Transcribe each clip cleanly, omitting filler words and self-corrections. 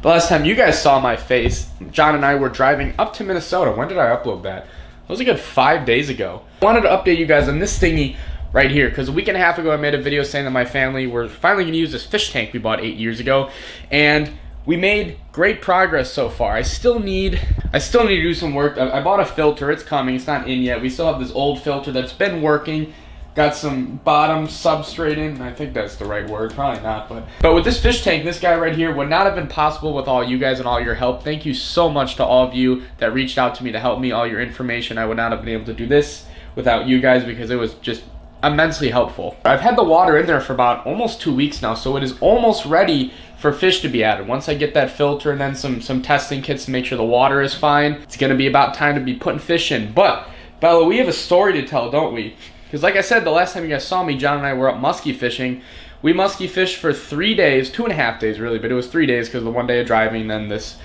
The last time you guys saw my face, Jon and I were driving up to Minnesota. When did I upload that? It was a good 5 days ago. I wanted to update you guys on this thingy right here, because a week and a half ago I made a video saying that my family were finally going to use this fish tank we bought 8 years ago, and we made great progress so far. I still need to do some work. I bought a filter. It's coming. It's not in yet. We still have this old filter that's been working. Got some bottom substrate in. I think that's the right word. Probably not, but with this fish tank, this guy right here would not have been possible with all you guys and all your help. Thank you so much to all of you that reached out to me to help me, all your information. I would not have been able to do this without you guys, because it was just immensely helpful. I've had the water in there for about almost 2 weeks now, so it is almost ready for fish to be added. Once I get that filter and then some testing kits to make sure the water is fine, it's gonna be about time to be putting fish in. But Bella, we have a story to tell, don't we? Because like I said, the last time you guys saw me, Jon and I were up musky fishing. We musky fished for 3 days, 2.5 days really, but it was 3 days because the 1 day of driving, then this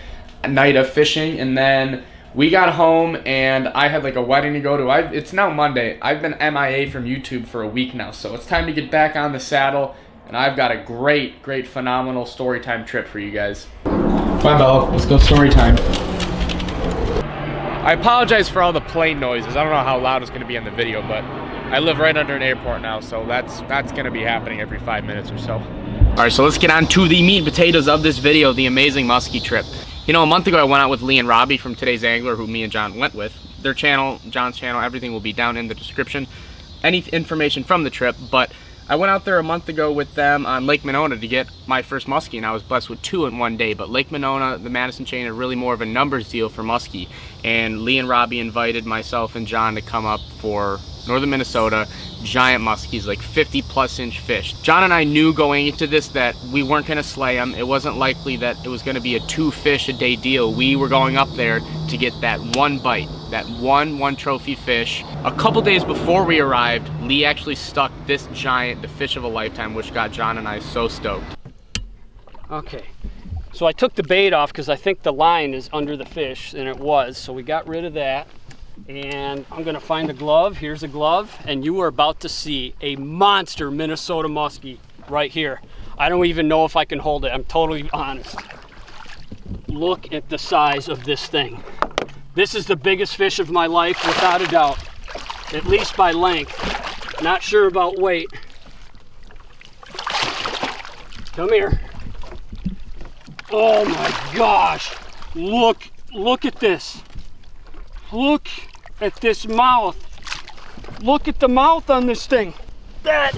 night of fishing, and then we got home and I had like a wedding to go to. It's now Monday. I've been MIA from YouTube for a week now, so it's time to get back on the saddle, and I've got a great, phenomenal story time trip for you guys. Come on, Bella, let's go story time. I apologize for all the plane noises. I don't know how loud it's going to be in the video, but I live right under an airport now, so that's going to be happening every 5 minutes or so. All right, so let's get on to the meat and potatoes of this video, the amazing muskie trip. You know, a month ago I went out with Lee and Robbie from Today's Angler, who me and Jon went with. Their channel, Jon's channel, everything will be down in the description. Any information from the trip, but I went out there a month ago with them on Lake Monona to get my first muskie, and I was blessed with 2 in 1 day. But Lake Monona, the Madison chain, are really more of a numbers deal for muskie. And Lee and Robbie invited myself and Jon to come up for northern Minnesota, giant muskies, like 50+ inch fish. Jon and I knew going into this that we weren't gonna slay them. It wasn't likely that it was gonna be a 2 fish a day deal. We were going up there to get that one bite, that one trophy fish. A couple days before we arrived, Lee actually stuck this giant, the fish of a lifetime, which got Jon and I so stoked. Okay, so I took the bait off because I think the line is under the fish, and it was, so we got rid of that. And I'm gonna find a glove. Here's a glove, and you are about to see a monster Minnesota muskie right here. I don't even know if I can hold it. I'm totally honest. Look at the size of this thing. This is the biggest fish of my life, without a doubt, at least by length. Not sure about weight. Come here. Oh my gosh, look at this. Look at this mouth. Look at the mouth on this thing. That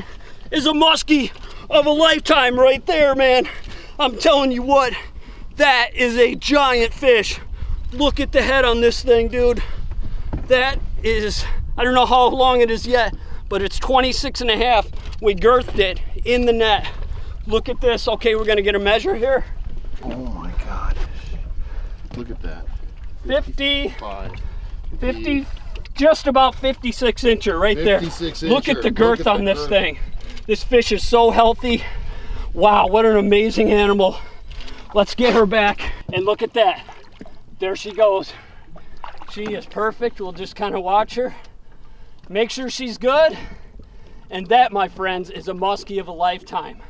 is a muskie of a lifetime right there, man. I'm telling you what, that is a giant fish. Look at the head on this thing, dude. That is, I don't know how long it is yet, but it's 26.5. We girthed it in the net. Look at this. Okay, we're gonna get a measure here. Oh my God. Look at that. 50, just about 56 incher right there. Look at the girth on this thing. This fish is so healthy. Wow, what an amazing animal. Let's get her back, and look at that. There she goes. She is perfect. We'll just kind of watch her, make sure she's good, and that, my friends, is a muskie of a lifetime.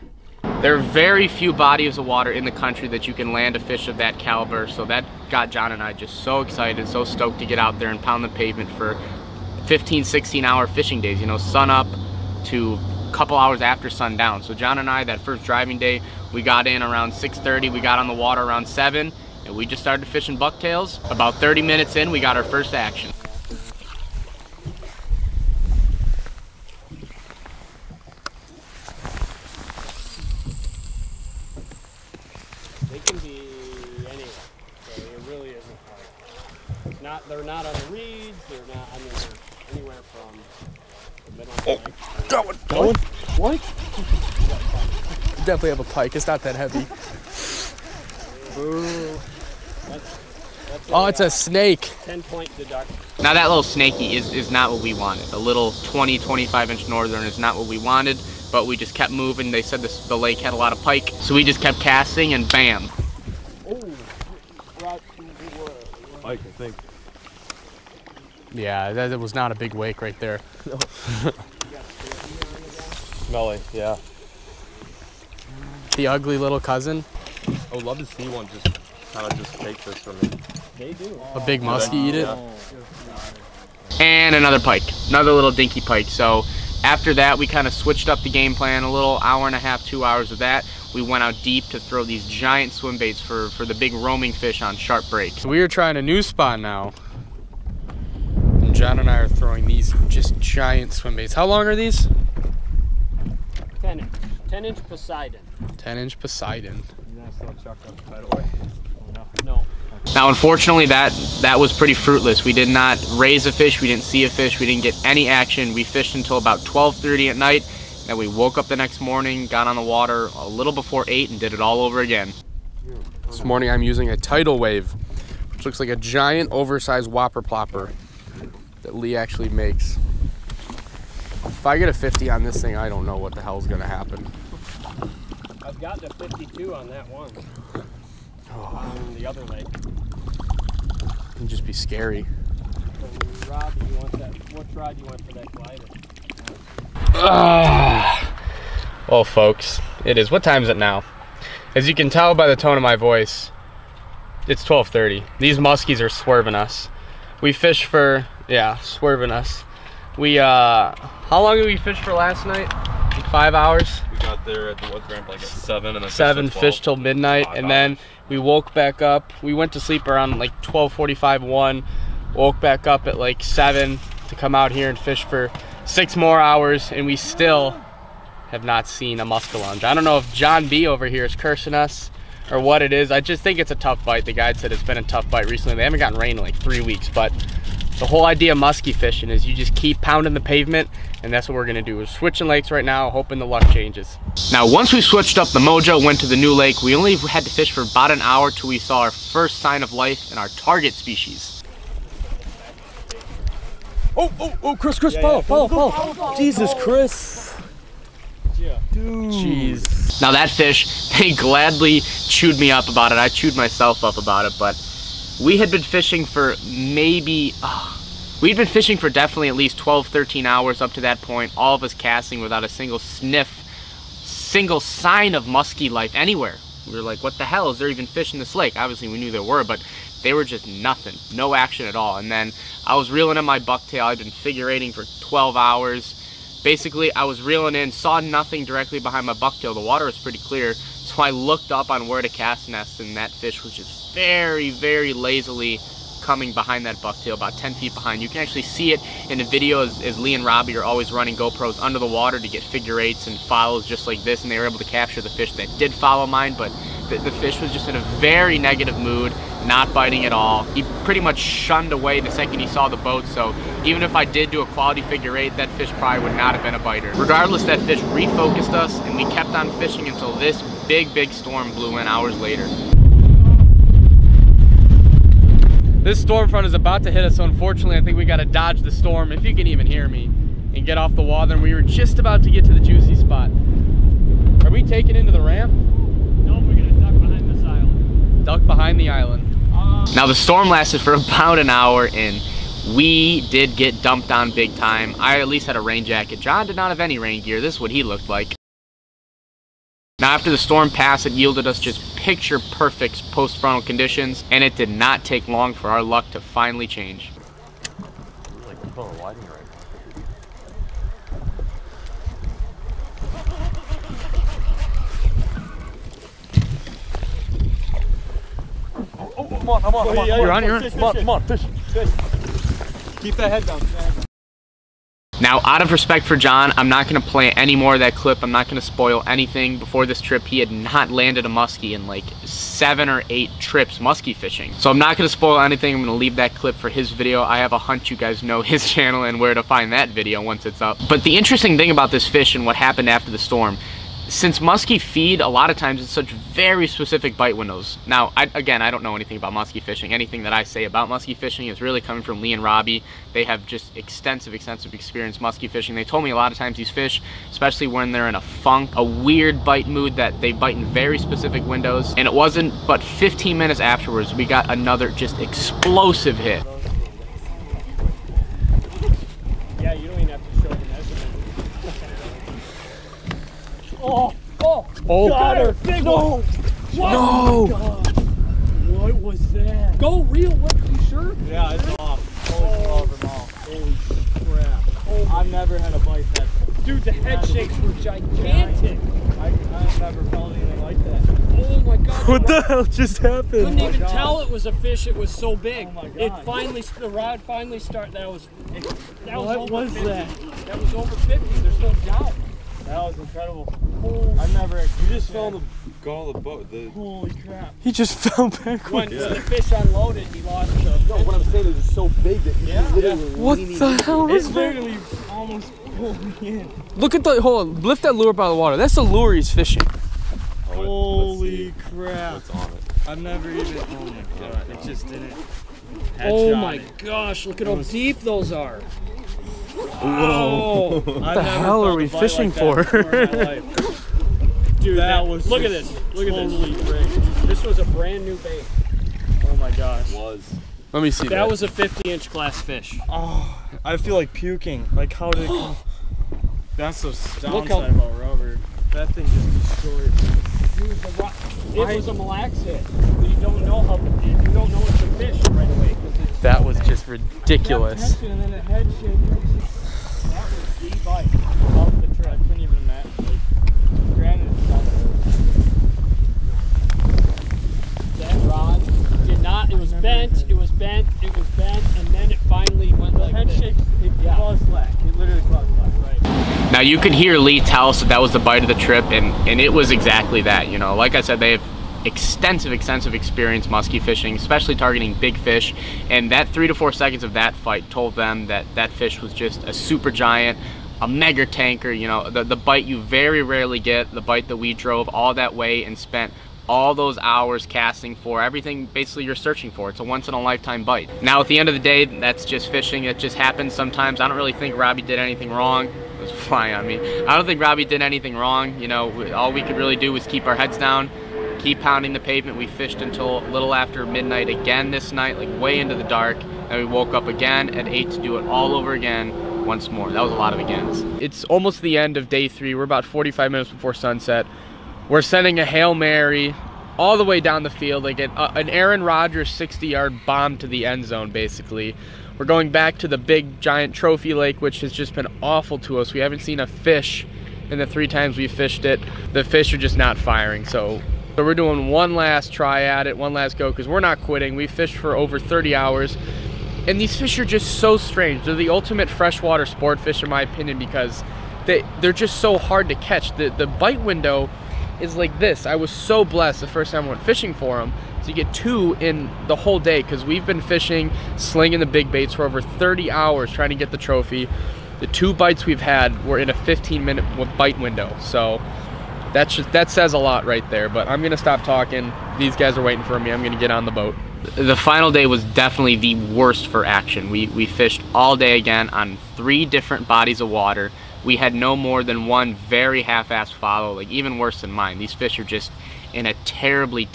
There are very few bodies of water in the country that you can land a fish of that caliber, so that got Jon and I just so excited, so stoked to get out there and pound the pavement for 15, 16-hour fishing days, you know, sun up to a couple hours after sundown. So Jon and I, that first driving day, we got in around 6:30, we got on the water around 7, and we just started fishing bucktails. About 30 minutes in, we got our first action. They can be anywhere, so it really isn't hard. They're not on the reeds, they're not, I mean, they're anywhere from the middle of the lake. Going? What? You definitely have a pike, it's not that heavy. That's oh, it's a snake. 10-point deduction. Now that little snaky is not what we wanted. A little 20-25 inch northern is not what we wanted, but we just kept moving. They said the lake had a lot of pike, so we just kept casting, and bam. Oh, right. Pike, I think. Yeah, that was not a big wake right there. Smelly, yeah. The ugly little cousin. I would love to see one just kind of just take this from me. They do. A big musky eat it? Yeah. And another pike, another little dinky pike. So after that, we kind of switched up the game plan a little, hour and a half, 2 hours of that. We went out deep to throw these giant swim baits for the big roaming fish on sharp breaks. So we are trying a new spot now. And Jon and I are throwing these just giant swim baits. How long are these? 10 inch. 10 inch Poseidon. 10 inch Poseidon. No. Now, unfortunately, that was pretty fruitless. We did not raise a fish, we didn't see a fish, we didn't get any action. We fished until about 12:30 at night. Then we woke up the next morning, got on the water a little before 8 and did it all over again. This morning I'm using a tidal wave, which looks like a giant oversized whopper plopper that Lee actually makes. If I get a 50 on this thing, I don't know what the hell's gonna happen. I've got the 52 on that one. On the other lake. It can just be scary. Rob, you want that? What rod do you want for that glider? Well, folks, it is. What time is it now? As you can tell by the tone of my voice, it's 12:30. These muskies are swerving us. We fished for, yeah, swerving us. We, how long did we fish for last night? Like 5 hours? We got there at the woods ramp like at 7 and then 7, fished till midnight, and then we woke back up. We went to sleep around like 12:45, 1. Woke back up at like 7 to come out here and fish for 6 more hours, and we still have not seen a muskellunge. I don't know if John B over here is cursing us or what it is. I just think it's a tough bite. The guide said it's been a tough bite recently. They haven't gotten rain in like 3 weeks, but the whole idea of musky fishing is you just keep pounding the pavement, and that's what we're gonna do. We're switching lakes right now, hoping the luck changes. Now, once we switched up the mojo, went to the new lake, we only had to fish for about an hour till we saw our first sign of life in our target species. Oh, Chris, follow. Jesus, Chris. Dude. Jeez. Now that fish, they gladly chewed me up about it. I chewed myself up about it, but we had been fishing for maybe, we'd been fishing for definitely at least 12, 13 hours up to that point, all of us casting without a single sniff, single sign of musky life anywhere. We were like, what the hell, is there even fish in this lake? Obviously we knew there were, but they were just nothing, no action at all. And then I was reeling in my bucktail. I'd been figure eighting for 12 hours. Basically, I was reeling in, saw nothing directly behind my bucktail. The water was pretty clear, so I looked up on where to cast nest, and that fish was just very, very lazily coming behind that bucktail, about 10 feet behind. You can actually see it in the video as Lee and Robbie are always running GoPros under the water to get figure eights and follows just like this, and they were able to capture the fish that did follow mine, but the fish was just in a very negative mood, not biting at all. He pretty much shunned away the second he saw the boat, so even if I did do a quality figure eight, that fish probably would not have been a biter. Regardless, that fish refocused us, and we kept on fishing until this big storm blew in hours later. This storm front is about to hit us, so unfortunately I think we gotta dodge the storm, if you can even hear me, and get off the water. And we were just about to get to the juicy spot. Are we taking into the ramp? No, we're gonna duck behind this island. Duck behind the island. Now the storm lasted for about an hour, and we did get dumped on big time. I at least had a rain jacket. John did not have any rain gear. This is what he looked like. Now after the storm passed, it yielded us just picture perfect post-frontal conditions, and it did not take long for our luck to finally change. Come on. You're on. Come on, fish. Keep that head down. Now, out of respect for John, I'm not going to play any more of that clip. I'm not going to spoil anything. Before this trip, he had not landed a muskie in like 7 or 8 trips muskie fishing. So I'm not going to spoil anything. I'm going to leave that clip for his video. I have a hunch you guys know his channel and where to find that video once it's up. But the interesting thing about this fish and what happened after the storm, since muskie feed, a lot of times it's such very specific bite windows. Now, again, I don't know anything about muskie fishing. Anything that I say about muskie fishing is really coming from Lee and Robbie. They have just extensive experience muskie fishing. They told me a lot of times these fish, especially when they're in a funk, a weird bite mood, that they bite in very specific windows. And it wasn't but 15 minutes afterwards, we got another just explosive hit. Yeah, you don't even have to show the measurement. Oh, Oh, got her! Big one! Whoa! No! What was that? Go reel, what, you sure? Yeah, it's off. Holy crap. I've never had a bite that. Dude, the head shakes were gigantic. I've never felt anything like that. Oh my god. What the hell just happened? Couldn't even tell it was a fish, it was so big. Oh my god. It finally, the rod finally started, that was What was 50. that? That was over 50, there's no doubt. That was incredible. I've never. You just fell in the Gall the boat. Holy crap. He just fell backwards. When the fish unloaded, he lost the... No, what I'm saying is it's so big that you literally What the hell is It's that? literally almost pulled me in. Look at the, hold on, lift that lure up out of the water. That's the lure he's fishing. Holy crap. What's on it? I've never even, oh my god, it just didn't. Oh Headshot my it. gosh, look at how deep those are. Whoa. What the hell are we fishing for? Dude, That was look at just this. Look at totally this. crazy. This was a brand new bait. Oh my gosh. Let me see that. That was a 50-inch glass fish. Oh, I feel like puking. Like how did it come? That's the Look downside how- about rubber. That thing just destroyed. Dude, it was a mille lacs hit. You don't know how. You don't know it's a fish right away because it's. That was just ridiculous. Catching and then a head shake. That was the bite of the trip. I couldn't even imagine. Like, granted, it's not That rod did not. It was bent. It was bent. It was bent, and then it finally went the like head this. shake. It was slack. It literally was slack. Right. Now you could hear Lee tell us that was the bite of the trip, and it was exactly that. You know, like I said, they have extensive experience musky fishing, especially targeting big fish, and that 3 to 4 seconds of that fight told them that that fish was just a super giant, a mega tanker. You know, the bite you very rarely get, the bite that we drove all that way and spent all those hours casting for, everything basically you're searching for. It's a once-in-a-lifetime bite. Now at the end of the day, that's just fishing. It just happens sometimes. I don't really think Robbie did anything wrong. It was flying on me. I don't think Robbie did anything wrong. You know, all we could really do was keep our heads down, keep pounding the pavement. We fished until a little after midnight again this night, like way into the dark, and we woke up again at 8 to do it all over again once more. That was a lot of agains. It's almost the end of day 3. We're about 45 minutes before sunset. We're sending a Hail Mary all the way down the field, like an Aaron Rodgers 60-yard bomb to the end zone, basically. We're going back to the big, giant trophy lake, which has just been awful to us. We haven't seen a fish in the 3 times we fished it. The fish are just not firing, so we're doing one last try at it, one last go, because we're not quitting. We fished for over 30 hours, and these fish are just so strange. They're the ultimate freshwater sport fish, in my opinion, because they're just so hard to catch. The bite window is like this. I was so blessed the first time I went fishing for them to get 2 in the whole day, because we've been fishing, slinging the big baits for over 30 hours trying to get the trophy. The 2 bites we've had were in a 15-minute bite window, so that says a lot right there. But I'm gonna stop talking. These guys are waiting for me. I'm gonna get on the boat. The final day was definitely the worst for action. We fished all day again on 3 different bodies of water. We had no more than 1 very half-assed follow, like even worse than mine. These fish are just in a terribly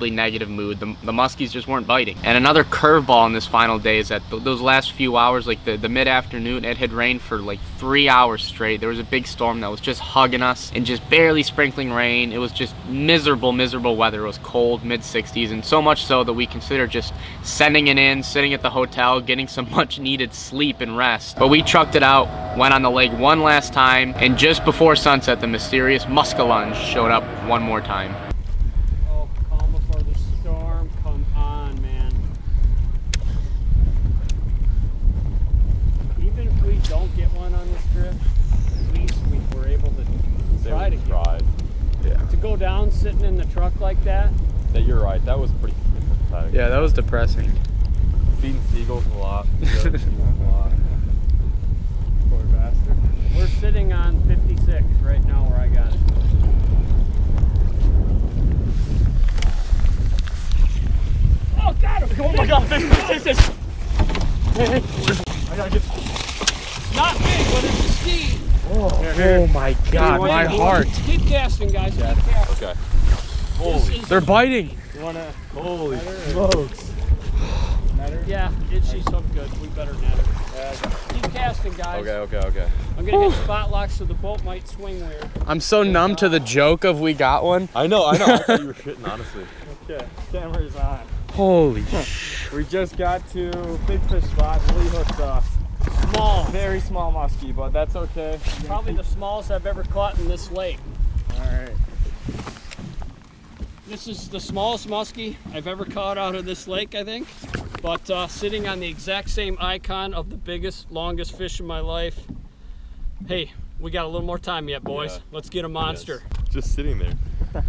negative mood. The muskies just weren't biting. And another curveball in this final day is that those last few hours, like the mid-afternoon, it had rained for like 3 hours straight. There was a big storm that was just hugging us and just barely sprinkling rain. It was just miserable weather. It was cold, mid-60s, and so much so that we considered just sending it in, sitting at the hotel, getting some much-needed sleep and rest. But we trucked it out, went on the lake one last time, and just before sunset, the mysterious muskellunge showed up one more time. Don't get one on this trip, at least we were able to try to get. Yeah. To go down sitting in the truck like that. Yeah, you're right. That was pretty pathetic. Yeah, that was depressing. Feeding seagulls a lot. Feeding seagulls a lot. Poor bastard. We're sitting on 56 right now where I got it. Oh, got him! Oh my god, fish. I gotta get. Not big, but it's a speed. Oh my god, my heart. Keep casting, guys. Keep casting. Okay. They're biting. You wanna? Holy smokes. Yeah, she's hooked good. We better net her. Keep casting, guys. Okay. I'm gonna hit spot locks so the boat might swing weird. I'm so numb to the joke of we got one. I know. I thought you were shitting, honestly. Okay, camera's on. Holy sh! We just got to big fish spot. Lee hooked Small. very small musky, but that's okay. Probably the smallest I've ever caught in this lake. All right. This is the smallest muskie I've ever caught out of this lake, I think. But sitting on the exact same icon of the biggest, longest fish in my life. Hey, we got a little more time yet, boys. Yeah. Let's get a monster. Yes. Just sitting there.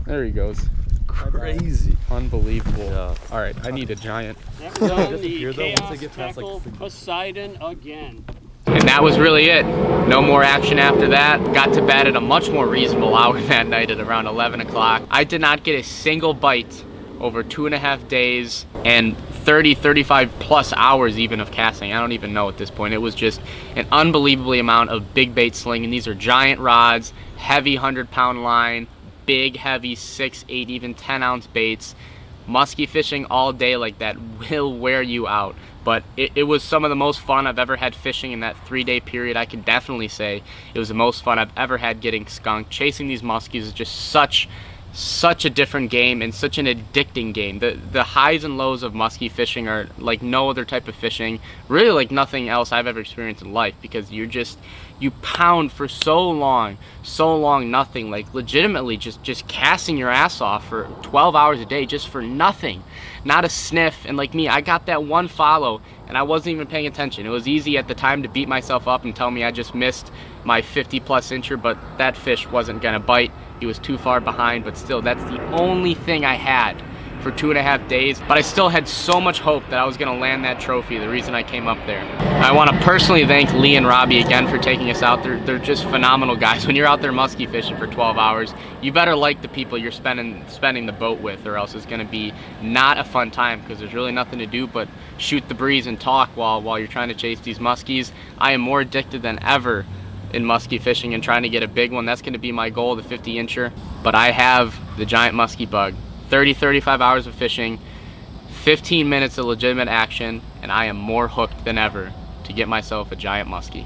There he goes. Crazy. Unbelievable. Yeah. All right, I need a giant. That was on the Disappear, though, once Chaos they get past, like, Tackle the- Poseidon again. And that was really it. No more action after that. Got to bed at a much more reasonable hour that night at around 11 o'clock. I did not get a single bite over 2.5 days and 35 plus hours even of casting. I don't even know at this point. It was just an unbelievably amount of big bait slinging. These are giant rods, heavy 100-pound line, big, heavy 6, 8, even 10-ounce baits. Musky fishing all day like that will wear you out. But it was some of the most fun I've ever had fishing in that 3-day period. I can definitely say it was the most fun I've ever had getting skunked. Chasing these muskies is just such a different game and such an addicting game. The highs and lows of musky fishing are like no other type of fishing, really like nothing else I've ever experienced in life, because you pound for so long nothing, like legitimately just casting your ass off for 12 hours a day just for nothing, not a sniff. And like me, I got that one follow and I wasn't even paying attention. It was easy at the time to beat myself up and tell me I just missed my 50-plus incher, but that fish wasn't gonna bite. He was too far behind, but still, that's the only thing I had for 2.5 days. But I still had so much hope that I was gonna land that trophy, the reason I came up there. I wanna personally thank Lee and Robbie again for taking us out. They're just phenomenal guys. When you're out there musky fishing for 12 hours, you better like the people you're spending the boat with, or else it's gonna be not a fun time, because there's really nothing to do but shoot the breeze and talk while you're trying to chase these muskies. I am more addicted than ever in musky fishing and trying to get a big one. That's going to be my goal, the 50 incher. But I have the giant musky bug. 35 hours of fishing, 15 minutes of legitimate action, and I am more hooked than ever to get myself a giant muskie.